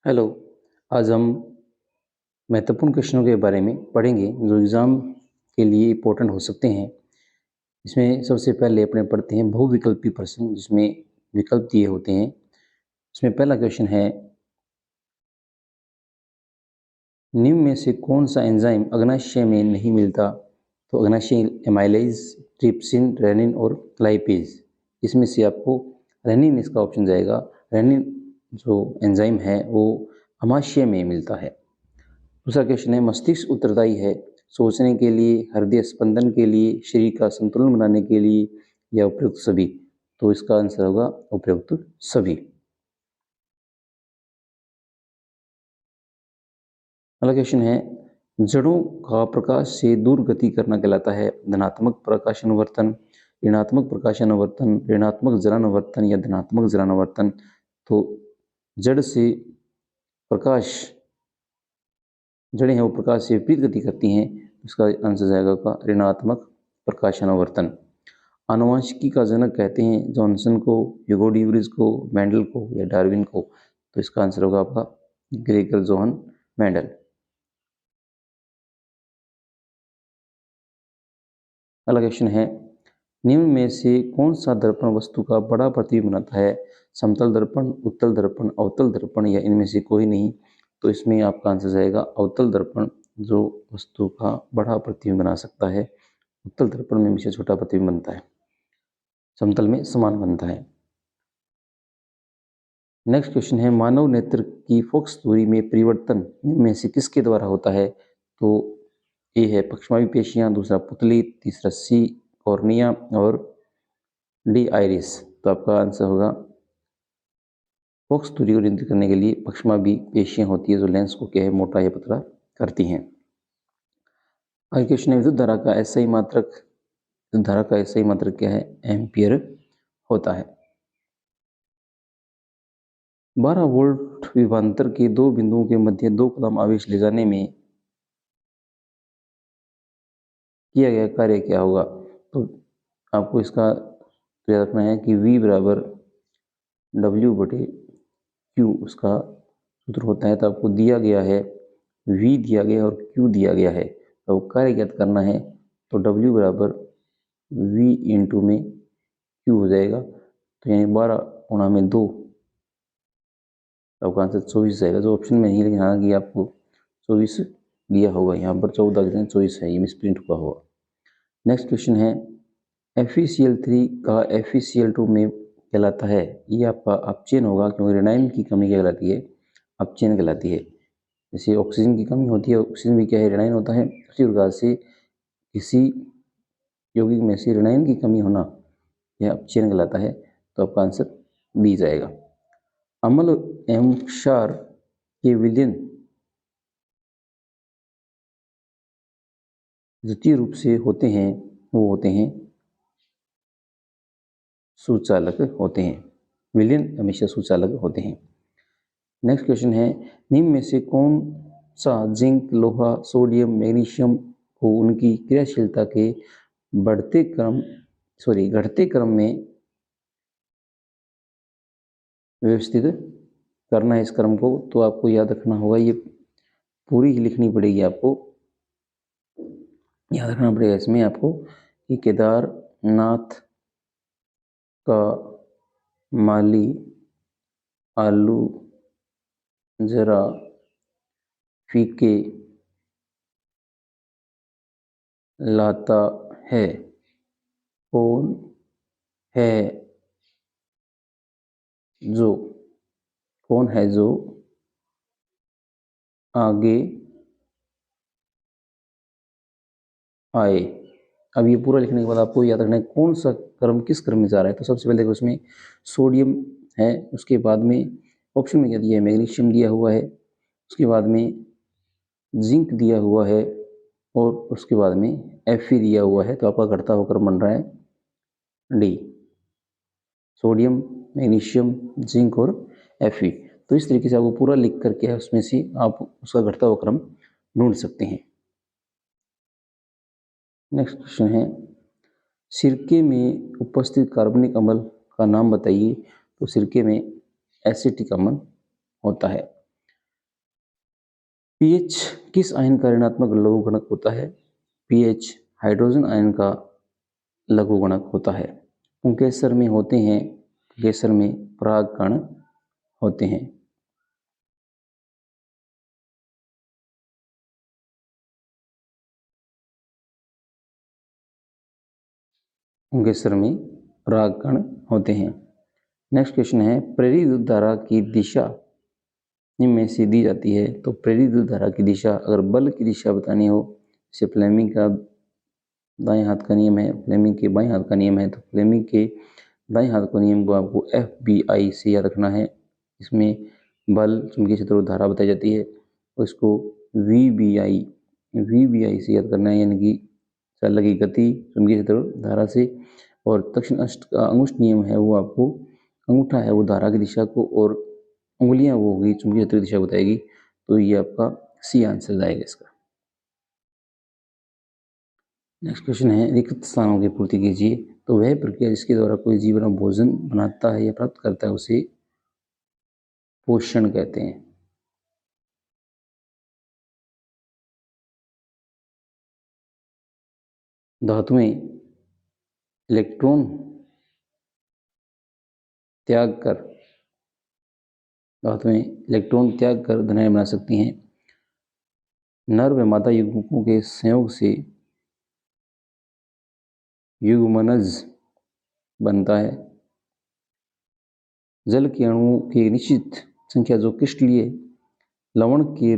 Hello. आज हम महत्वपूर्ण क्वेश्चनों के बारे में पढ़ेंगे जो एग्ज़ाम के लिए इम्पोर्टेंट हो सकते हैं। इसमें सबसे पहले अपने पढ़ते हैं बहुविकल्पी प्रश्न, जिसमें विकल्प दिए होते हैं। इसमें पहला क्वेश्चन है, निम्न में से कौन सा एंजाइम अग्नाशय में नहीं मिलता? तो अग्नाशय एमाइलेज, ट्रिप्सिन, रेनिन और लाइपेज। इसमें से आपको रेनिन इसका ऑप्शन जाएगा। रेनिन जो एंजाइम है वो अमाशय में मिलता है। दूसरा क्वेश्चन है, मस्तिष्क उत्तरदायी है सोचने के लिए, हृदय स्पंदन के लिए, शरीर का संतुलन बनाने के लिए, या उपयुक्त सभी? तो इसका आंसर होगा उपयुक्त सभी। अगला क्वेश्चन है, जड़ों का प्रकाश से दूर गति करना कहलाता है धनात्मक प्रकाशानुवर्तन, ऋणात्मक प्रकाशानुवर्तन, ऋणात्मक जलानुवर्तन या धनात्मक जलानुवर्तन? तो जड़ से प्रकाश, जड़ें हैं वो प्रकाश से विपरीत गति करती हैं। इसका आंसर जाएगा ऋणात्मक प्रकाशानुवर्तन। आनुवंशिकी का जनक कहते हैं जॉनसन को, ह्यूगो ड्यूरिस को, मेंडल को या डार्विन को? तो इसका आंसर होगा आपका ग्रेगर जोहन मेंडल। अगला क्वेश्चन है, निम्न में से कौन सा दर्पण वस्तु का बड़ा प्रतिबिंब बनाता है? समतल दर्पण, उत्तल दर्पण, अवतल दर्पण या इनमें से कोई नहीं? तो इसमें आपका आंसर जाएगा अवतल दर्पण, जो वस्तु का बड़ा प्रतिबिंब बना सकता है। उत्तल दर्पण में हमेशा छोटा प्रतिबिंब बनता है, समतल में समान बनता है। नेक्स्ट क्वेश्चन है, मानव नेत्र की फोकस दूरी में परिवर्तन में से किसके द्वारा होता है? तो ए है पक्षमावी पेशियां, दूसरा पुतली, तीसरा सी कॉर्निया और डी आइरिस। तो आपका आंसर होगा फोकस दूरी को नियंत्रित करने के लिए पक्षमावी पेशियां होती है जो लेंस को क्या है मोटा या पतला करती हैं। अगला क्वेश्चन है, विद्युत धारा का एसआई मात्रक, विद्युत धारा का एसआई मात्रक क्या है? एम्पियर होता है। 12 वोल्ट विभवांतर के दो बिंदुओं के मध्य 2 कूलम्ब आवेश ले जाने में किया गया कार्य क्या होगा? तो आपको इसका याद रखना है कि V बराबर W/Q उसका सूत्र होता है। तो आपको दिया गया है V दिया गया और Q दिया गया है, तो कार्य ज्ञात करना है। तो W बराबर V इंटू में Q हो जाएगा। तो यानी 12 गुणा में 2, आपका आंसर 24 जाएगा। जो ऑप्शन में नहीं लिखा कि आपको 24 दिया होगा, यहाँ पर 14 के 24 है, ये मिसप्रिंट हुआ होगा। नेक्स्ट क्वेश्चन है, FeCl3 का FeCl2 में कहलाता है। ये आपका अपचयन होगा, क्योंकि रेनाइन की कमी क्या कहलाती है? अपचयन कहलाती है। जैसे ऑक्सीजन की कमी होती है, ऑक्सीजन भी क्या है? रेनाइन होता है। उसी प्रकार से किसी यौगिक में से रेनाइन की कमी होना यह अपचयन कहलाता है। तो आपका आंसर बी जाएगा। अम्ल एवं क्षार के विलयन द्वितीय रूप से होते हैं, वो होते हैं सुचालक होते हैं। विलयन हमेशा सुचालक होते हैं। नेक्स्ट क्वेश्चन है, निम्न में से कौन सा जिंक, लोहा, सोडियम, मैग्नीशियम को उनकी क्रियाशीलता के घटते क्रम में व्यवस्थित करना है इस क्रम को? तो आपको याद रखना होगा, ये पूरी ही लिखनी पड़ेगी, आपको याद रखना पड़ेगा इसमें आपको कि केदारनाथ का माली आलू जरा फीके लाता है, कौन है जो आगे आए? अब ये पूरा लिखने के बाद आपको याद रखना है कौन सा क्रम किस क्रम में जा रहा है। तो सबसे पहले देखो, उसमें सोडियम है, उसके बाद में ऑप्शन में क्या दिया है? मैग्नीशियम दिया हुआ है, उसके बाद में जिंक दिया हुआ है और उसके बाद में Fe दिया हुआ है। तो आपका घटता हुआ क्रम बन रहा है डी, सोडियम, मैग्नीशियम, जिंक और Fe। तो इस तरीके से आपको पूरा लिख करके उसमें से आप उसका घटता हुआ क्रम ढूंढ सकते हैं। नेक्स्ट क्वेश्चन है, सिरके में उपस्थित कार्बनिक अम्ल का नाम बताइए। तो सिरके में एसिटिक अम्ल होता है। पीएच किस आयन का ऋणात्मक लघुगणक होता है? पीएच हाइड्रोजन आयन का लघुगणक होता है। पुंकेसर में होते हैं, पुंकेसर में पराग कण होते हैं। पुंकेसर में पराग कण होते हैं। नेक्स्ट क्वेश्चन है, प्रेरित विद्युत धारा की दिशा इनमें से दी जाती है। तो प्रेरित विद्युत धारा की दिशा, अगर बल की दिशा बतानी हो, जैसे फ्लेमिंग का दाएं हाथ का नियम है, फ्लेमिंग के बाएं हाथ का नियम है, तो फ्लेमिंग के दाएं हाथ का नियम को आपको FBI से याद रखना है। इसमें बल, चुंबकीय क्षेत्र और धारा बताई जाती है, और इसको VBI से याद करना है, यानी कि चालक की गति, चुंबकीय क्षेत्र और धारा से। और दक्षिण अष्ट का अंगुष्ठ नियम है, वो आपको, अंगूठा है वो धारा की दिशा को, और उंगलियां वो होगी चुंबकीय क्षेत्र की दिशा बताएगी। तो ये आपका सी आंसर जाएगा इसका। नेक्स्ट क्वेश्चन है, रिक्त स्थानों की पूर्ति कीजिए। तो वह प्रक्रिया जिसके द्वारा कोई जीव अपना भोजन बनाता है या प्राप्त करता है उसे पोषण कहते हैं। धातुएं इलेक्ट्रॉन त्याग कर धनायन बना सकती हैं। नर व मादा युग्मकों के संयोग से युग्मनज बनता है। जल के अणुओं की निश्चित संख्या जो क्रिस्टलीय लवण के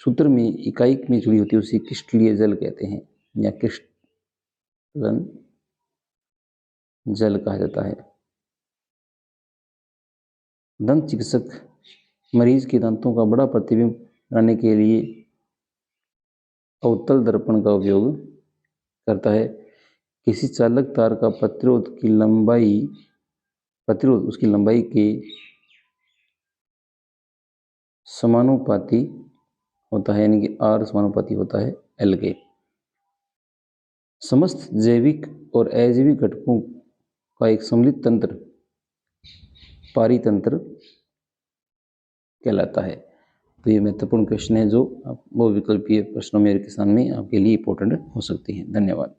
सूत्र में इकाई में जुड़ी होती है उसे क्रिस्टलीय जल कहते हैं, या क्रिस्टलन जल कहा जाता है। दंत चिकित्सक मरीज के दांतों का बड़ा प्रतिबिंब बनाने के लिए अवतल दर्पण का उपयोग करता है। किसी चालक तार का प्रतिरोध उसकी लंबाई के समानुपाती होता है, यानी कि R समानुपाती होता है L के। समस्त जैविक और अजैविक घटकों का एक सम्मिलित तंत्र पारितंत्र कहलाता है। तो ये महत्वपूर्ण क्वेश्चन है जो वो विकल्पीय प्रश्नों में किसान में आपके लिए इंपॉर्टेंट हो सकती है। धन्यवाद।